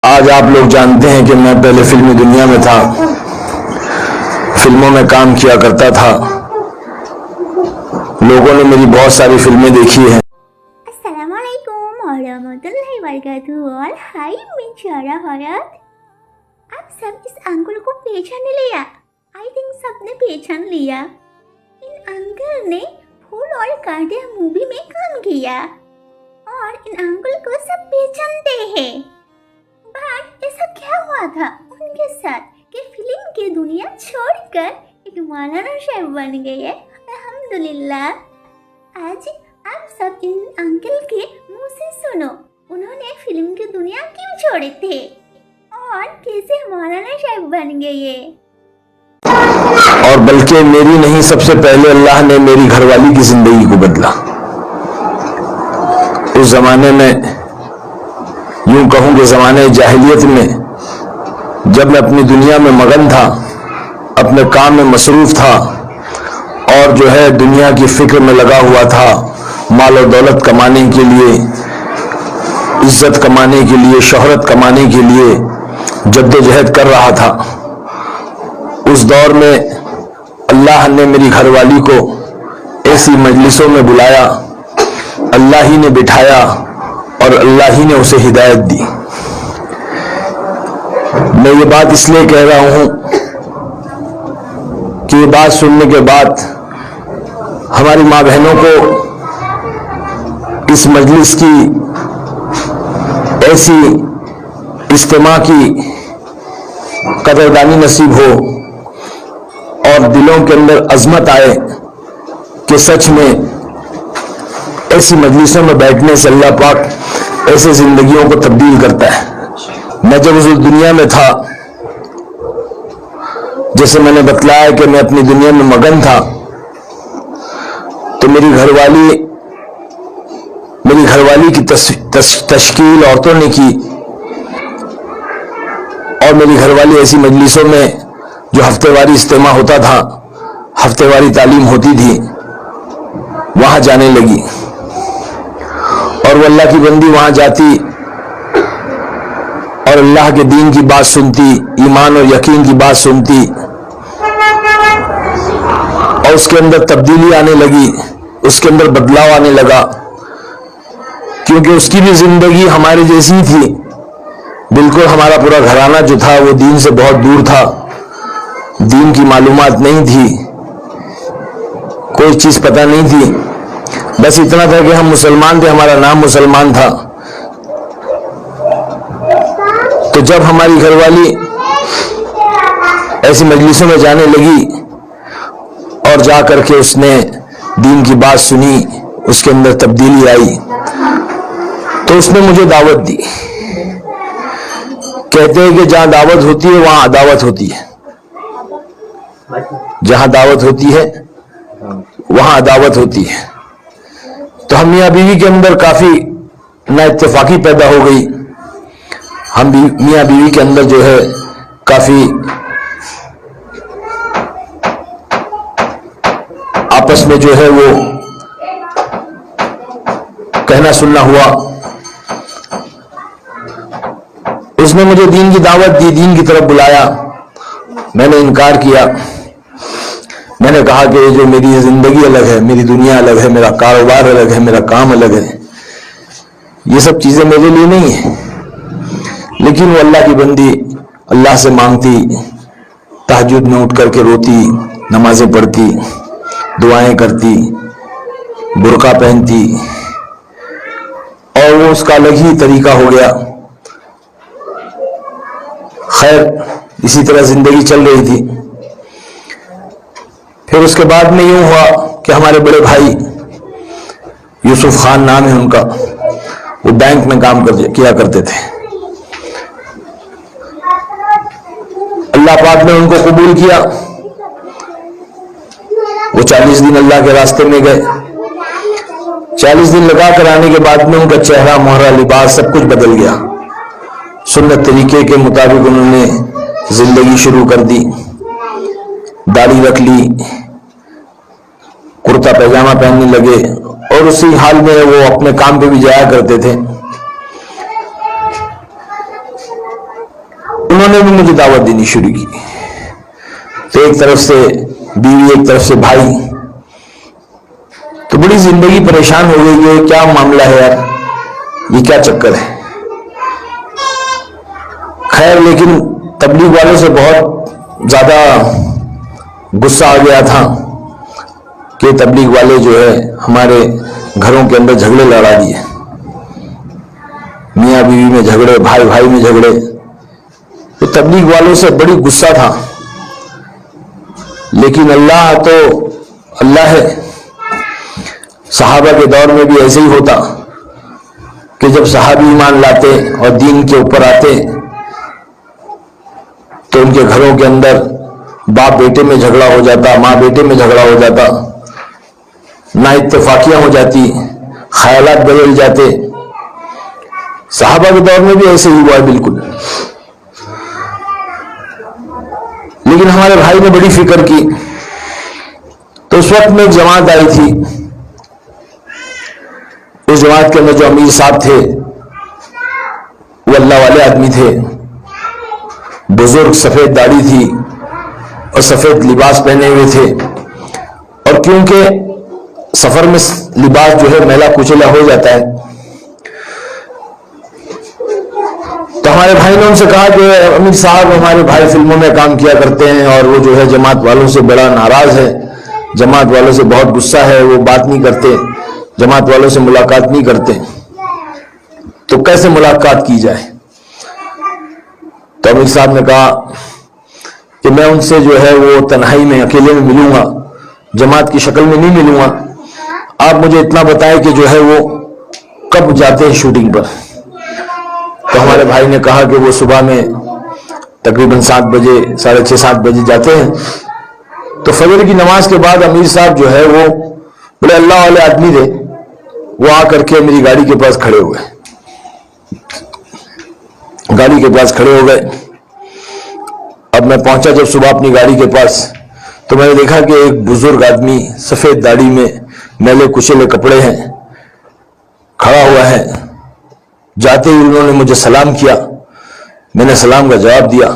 آج آپ لوگ جانتے ہیں کہ میں پہلے فلمی دنیا میں تھا، فلموں میں کام کیا کرتا تھا، لوگوں نے میری بہت ساری فلمیں دیکھی ہیں۔ السلام علیکم ورحمۃ اللہ وبرکاتہ اور ہائی میں چارہ حیات۔ آپ سب اس انکل کو پہچان لیا؟ آئی تھنک سب نے پہچان لیا۔ ان انکل نے پھول اور کانٹے مووی میں کام کیا اور ان انکل کو سب پہچانتے ہیں۔ بٹ ایسا کیا ہوا تھا ان کے ساتھ کہ فلم کی دنیا چھوڑ کر ایک مولانا صاحب بن گئے؟ الحمدللہ۔ آج آپ سب ان انکل کے منہ سے سنو، انہوں نے فلم کی دنیا کیوں چھوڑے تھے اور کیسے مولانا صاحب بن گئے۔ اور بلکہ میری نہیں، سب سے پہلے اللہ نے میری گھر والی کی زندگی کو بدلا۔ اس زمانے میں، یوں کہوں کہ زمانے جاہلیت میں، جب میں اپنی دنیا میں مگن تھا، اپنے کام میں مصروف تھا اور جو ہے دنیا کی فکر میں لگا ہوا تھا، مال و دولت کمانے کے لیے، عزت کمانے کے لیے، شہرت کمانے کے لیے جدوجہد کر رہا تھا، اس دور میں اللہ نے میری گھر والی کو ایسی مجلسوں میں بلایا، اللہ ہی نے بٹھایا اور اللہ ہی نے اسے ہدایت دی۔ میں یہ بات اس لیے کہہ رہا ہوں کہ یہ بات سننے کے بعد ہماری ماں بہنوں کو اس مجلس کی ایسی اجتماع کی قدردانی نصیب ہو اور دلوں کے اندر عظمت آئے کہ سچ میں ایسی مجلسوں میں بیٹھنے سے اللہ پاک ایسے زندگیوں کو تبدیل کرتا ہے۔ میں جب اس دنیا میں تھا، جیسے میں نے بتلایا کہ میں اپنی دنیا میں مگن تھا، تو میری گھر والی کی تشکیل عورتوں نے کی اور میری گھر والی ایسی مجلسوں میں جو ہفتے واری اجتماع ہوتا تھا، ہفتے واری تعلیم ہوتی تھی، وہاں جانے لگی اور وہ اللہ کی بندی وہاں جاتی اور اللہ کے دین کی بات سنتی، ایمان اور یقین کی بات سنتی اور اس کے اندر تبدیلی آنے لگی، اس کے اندر بدلاؤ آنے لگا، کیونکہ اس کی بھی زندگی ہماری جیسی تھی۔ بالکل ہمارا پورا گھرانہ جو تھا وہ دین سے بہت دور تھا، دین کی معلومات نہیں تھی، کوئی چیز پتہ نہیں تھی، بس اتنا تھا کہ ہم مسلمان تھے، ہمارا نام مسلمان تھا۔ تو جب ہماری گھر والی ایسی مجلسوں میں جانے لگی اور جا کر کے اس نے دین کی بات سنی، اس کے اندر تبدیلی آئی، تو اس نے مجھے دعوت دی۔ کہتے ہیں کہ جہاں دعوت ہوتی ہے وہاں عداوت ہوتی ہے، جہاں دعوت ہوتی ہے وہاں عداوت ہوتی ہے۔ تو ہم میاں بیوی کے اندر کافی نا اتفاقی پیدا ہو گئی، ہم میاں بیوی کے اندر جو ہے کافی آپس میں جو ہے وہ کہنا سننا ہوا۔ اس نے مجھے دین کی دعوت دی، دین کی طرف بلایا، میں نے انکار کیا، میں نے کہا کہ جو میری زندگی الگ ہے، میری دنیا الگ ہے، میرا کاروبار الگ ہے، میرا کام الگ ہے، یہ سب چیزیں میرے لیے نہیں ہیں۔ لیکن وہ اللہ کی بندی اللہ سے مانگتی، تہجد میں اٹھ کر کے روتی، نمازیں پڑھتی، دعائیں کرتی، برقع پہنتی، اور وہ اس کا الگ ہی طریقہ ہو گیا۔ خیر اسی طرح زندگی چل رہی تھی۔ پھر اس کے بعد میں یوں ہوا کہ ہمارے بڑے بھائی، یوسف خان نام ہے ان کا، وہ بینک میں کام کیا کرتے تھے۔ اللہ پاک نے ان کو قبول کیا، وہ 40 دن اللہ کے راستے میں گئے۔ 40 دن لگا کر آنے کے بعد میں ان کا چہرہ، مہرہ، لباس سب کچھ بدل گیا۔ سنت طریقے کے مطابق انہوں نے زندگی شروع کر دی، داڑھی رکھ لی، کرتا پیجامہ پہننے لگے اور اسی حال میں وہ اپنے کام پہ بھی جایا کرتے تھے۔ انہوں نے بھی مجھے دعوت دینی شروع کی. تو ایک طرف سے بیوی، ایک طرف سے بھائی، تو بڑی زندگی پریشان ہو گئی. یہ کیا معاملہ ہے یار، یہ کیا چکر ہے. خیر لیکن تبلیغ والوں سے بہت زیادہ غصہ آ گیا تھا کہ تبلیغ والے جو ہے ہمارے گھروں کے اندر جھگڑے لڑا دیے. میاں بیوی میں جھگڑے، بھائی بھائی میں جھگڑے. تو تبلیغ والوں سے بڑی غصہ تھا. لیکن اللہ تو اللہ ہے. صحابہ کے دور میں بھی ایسے ہی ہوتا کہ جب صحابی ایمان لاتے اور دین کے اوپر آتے تو ان کے گھروں کے اندر باپ بیٹے میں جھگڑا ہو جاتا، ماں بیٹے میں جھگڑا ہو جاتا، نا اتفاقیاں ہو جاتی، خیالات بدل جاتے. صحابہ کے دور میں بھی ایسے ہی ہوا ہے بالکل. لیکن ہمارے بھائی نے بڑی فکر کی. تو اس وقت میں ایک جماعت آئی تھی. اس جماعت کے اندر جو امیر صاحب تھے وہ اللہ والے آدمی تھے، بزرگ، سفید داڑھی تھی اور سفید لباس پہنے ہوئے تھے. اور کیونکہ سفر میں لباس جو ہے میلا کچیلا ہو جاتا ہے، تو ہمارے بھائی نے ان سے کہا کہ امیر صاحب ہمارے بھائی فلموں میں کام کیا کرتے ہیں اور وہ جو ہے جماعت والوں سے بڑا ناراض ہے، جماعت والوں سے بہت غصہ ہے، وہ بات نہیں کرتے، جماعت والوں سے ملاقات نہیں کرتے، تو کیسے ملاقات کی جائے. تو امیر صاحب نے کہا کہ میں ان سے جو ہے وہ تنہائی میں اکیلے میں ملوں گا، جماعت کی شکل میں نہیں ملوں گا. آپ مجھے اتنا بتائیں کہ جو ہے وہ کب جاتے ہیں شوٹنگ پر. تو ہمارے بھائی نے کہا کہ وہ صبح میں تقریباً 7 بجے، 6:30 7 بجے جاتے ہیں. تو فجر کی نماز کے بعد امیر صاحب جو ہے وہ بڑے اللہ والے آدمی تھے، وہ آ کر کے میری گاڑی کے پاس کھڑے ہوئے. گاڑی کے پاس کھڑے ہو گئے. اب میں پہنچا جب صبح اپنی گاڑی کے پاس، تو میں نے دیکھا کہ ایک بزرگ آدمی سفید داڑھی میں، میلے کچیلے کپڑے ہیں، کھڑا ہوا ہے. جاتے ہی انہوں نے مجھے سلام کیا. میں نے سلام کا جواب دیا.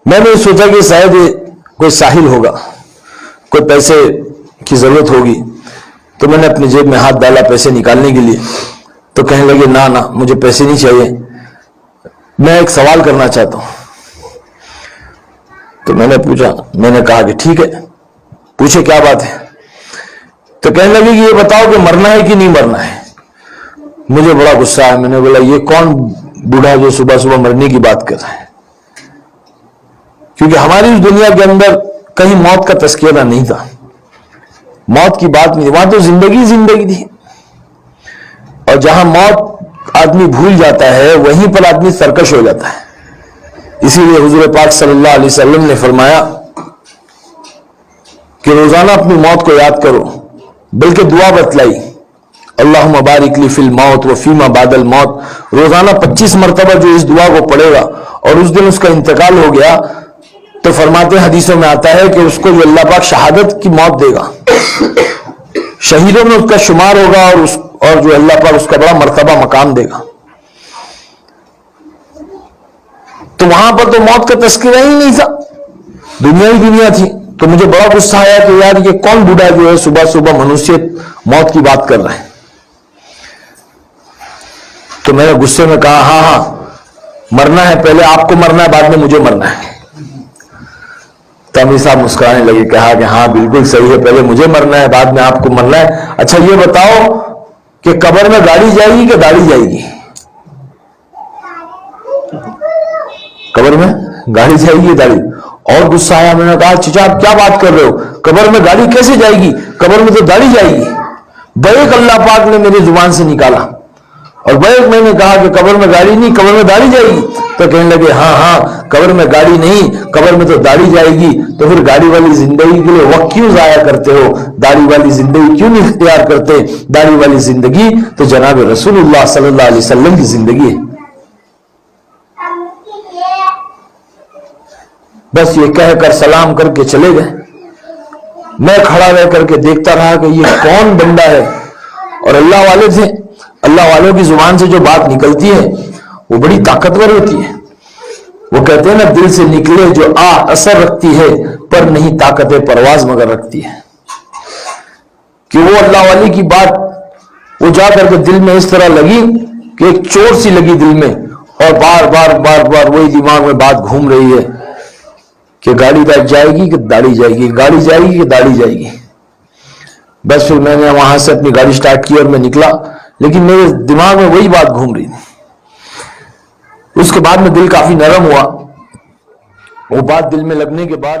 میں نے سوچا کہ شاید کوئی ساحل ہوگا، کوئی پیسے کی ضرورت ہوگی. تو میں نے اپنی جیب میں ہاتھ ڈالا پیسے نکالنے کے لیے. تو کہنے لگے نہ مجھے پیسے نہیں چاہیے، میں ایک سوال کرنا چاہتا ہوں. تو میں نے کہا کہ ٹھیک ہے پوچھے کیا بات ہے. تو کہنے لگے کہ یہ بتاؤ کہ مرنا ہے کہ نہیں مرنا ہے. مجھے بڑا غصہ آیا. میں نے بولا یہ کون بوڑھا جو صبح صبح مرنے کی بات کر رہا ہے. کیونکہ ہماری اس دنیا کے اندر کہیں موت کا تذکرہ نہیں تھا، موت کی بات نہیں، وہاں تو زندگی تھی. اور جہاں موت آدمی بھول جاتا ہے وہیں پر آدمی سرکش ہو جاتا ہے. اسی لیے حضور پاک صلی اللہ علیہ وسلم نے فرمایا کہ روزانہ اپنی موت کو یاد کرو، بلکہ دعا بتلائی اللہم بارک لی فی الموت و فیما بعد الموت. روزانہ 25 مرتبہ جو اس دعا کو پڑھے گا اور اس دن اس کا انتقال ہو گیا تو فرماتے ہیں حدیثوں میں آتا ہے کہ اس کو جو اللہ پاک شہادت کی موت دے گا، شہیدوں میں اس کا شمار ہوگا اور جو اللہ پاک اس کا بڑا مرتبہ مقام دے گا. تو وہاں پر تو موت کا تذکرہ ہی نہیں تھا، دنیا ہی دنیا تھی. تو مجھے بڑا غصہ آیا کہ یار یہ کون بوڑھا جو ہے صبح صبح منوسیت موت کی بات کر رہا ہے. تو میں نے غصے میں کہا ہاں مرنا ہے، پہلے آپ کو مرنا ہے بعد میں مجھے مرنا ہے. تو امیر صاحب مسکرانے لگے، کہا کہ ہاں بالکل صحیح ہے، پہلے مجھے مرنا ہے بعد میں آپ کو مرنا ہے. اچھا یہ بتاؤ کہ قبر میں گاڑی جائے گی کہ داڑھی جائے گی؟ قبر میں گاڑی جائے گی داڑھی؟ اور غصہ آیا. میں نے کہا چچا آپ کیا بات کر رہے ہو، قبر میں گاڑی کیسے جائے گی، قبر میں تو داڑھی جائے گی. بیک اللہ پاک نے میری زبان سے نکالا اور بیک میں نے کہا کہ قبر میں گاڑی نہیں، قبر میں داڑھی جائے گی. تو کہنے لگے ہاں قبر میں گاڑی نہیں، قبر میں تو داڑھی جائے گی. تو پھر گاڑی والی زندگی کے لیے وقت کیوں ضائع کرتے ہو، داڑھی والی زندگی کیوں نہیں اختیار کرتے؟ داڑھی والی زندگی تو جناب رسول اللہ صلی اللہ علیہ وسلم کی زندگی ہے. بس یہ کہہ کر سلام کر کے چلے گئے. میں کھڑا رہ کر کے دیکھتا رہا کہ یہ کون بندہ ہے. اور اللہ والے تھے، اللہ والوں کی زبان سے جو بات نکلتی ہے وہ بڑی طاقتور ہوتی ہے. وہ کہتے ہیں نا دل سے نکلے جو اثر رکھتی ہے پر نہیں طاقت پرواز مگر رکھتی ہے، کہ وہ اللہ والی کی بات وہ جا کر کے دل میں اس طرح لگی کہ ایک چوٹ سی لگی دل میں، اور بار بار وہی دماغ میں بات گھوم رہی ہے کہ گاڑی جائے گی کہ داڑھی جائے گی، گاڑی جائے گی کہ داڑھی جائے گی۔ بس پھر میں نے وہاں سے اپنی گاڑی سٹارٹ کی اور میں نکلا، لیکن میرے دماغ میں وہی بات گھوم رہی تھی۔ اس کے بعد میں دل کافی نرم ہوا، وہ بات دل میں لگنے کے بعد